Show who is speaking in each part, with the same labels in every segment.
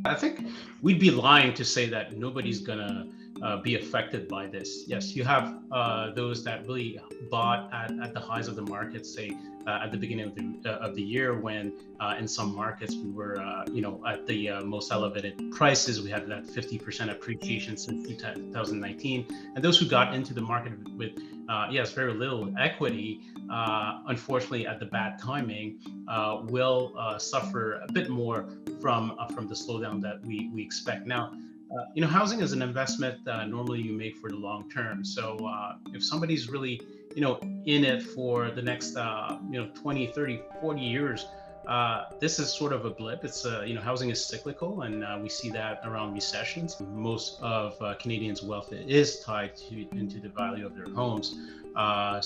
Speaker 1: I think we'd be lying to say that nobody's gonna be affected by this. Yes, you have those that really bought at the highs of the market, say at the beginning of the year, when in some markets we were, at the most elevated prices. We had that 50% appreciation since 2019, and those who got into the market with yes, very little equity, unfortunately, at the bad timing, will suffer a bit more from the slowdown that we expect now. Housing is an investment normally you make for the long term. So if somebody's really, in it for the next, 20, 30, 40 years, this is sort of a blip. It's, housing is cyclical, and we see that around recessions. Most of Canadians' wealth is tied into the value of their homes. Of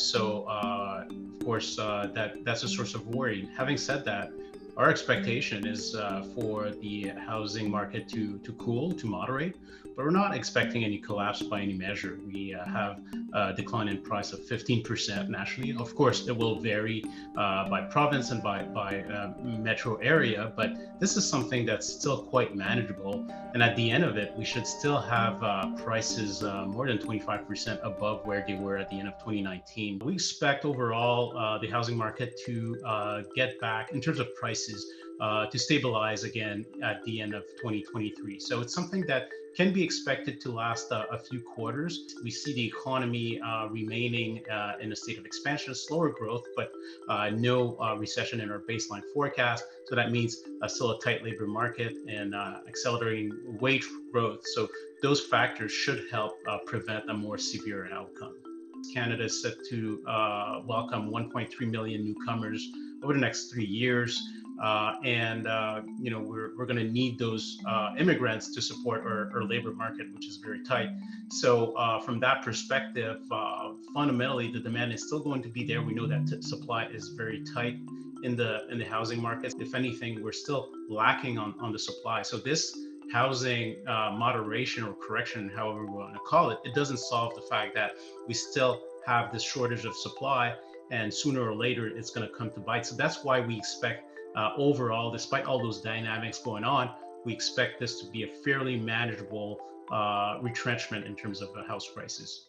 Speaker 1: course, that's a source of worry. Having said that, our expectation is for the housing market to cool, to moderate, but we're not expecting any collapse by any measure. We have a decline in price of 15% nationally. Of course, it will vary by province and by metro area, but this is something that's still quite manageable. And at the end of it, we should still have prices more than 25% above where they were at the end of 2019. We expect overall the housing market to get back in terms of prices to stabilize again at the end of 2023. So it's something that can be expected to last a few quarters. We see the economy remaining in a state of expansion, slower growth, but no recession in our baseline forecast. So that means still a tight labor market and accelerating wage growth. So those factors should help prevent a more severe outcome. Canada is set to welcome 1.3 million newcomers over the next 3 years. We're going to need those immigrants to support our labor market, which is very tight. So from that perspective, fundamentally, the demand is still going to be there. We know that supply is very tight in the housing markets. If anything, we're still lacking on the supply. So this housing moderation or correction, however we want to call it, it doesn't solve the fact that we still have this shortage of supply, and sooner or later it's going to come to bite. So that's why we expect overall, despite all those dynamics going on, we expect this to be a fairly manageable retrenchment in terms of house prices.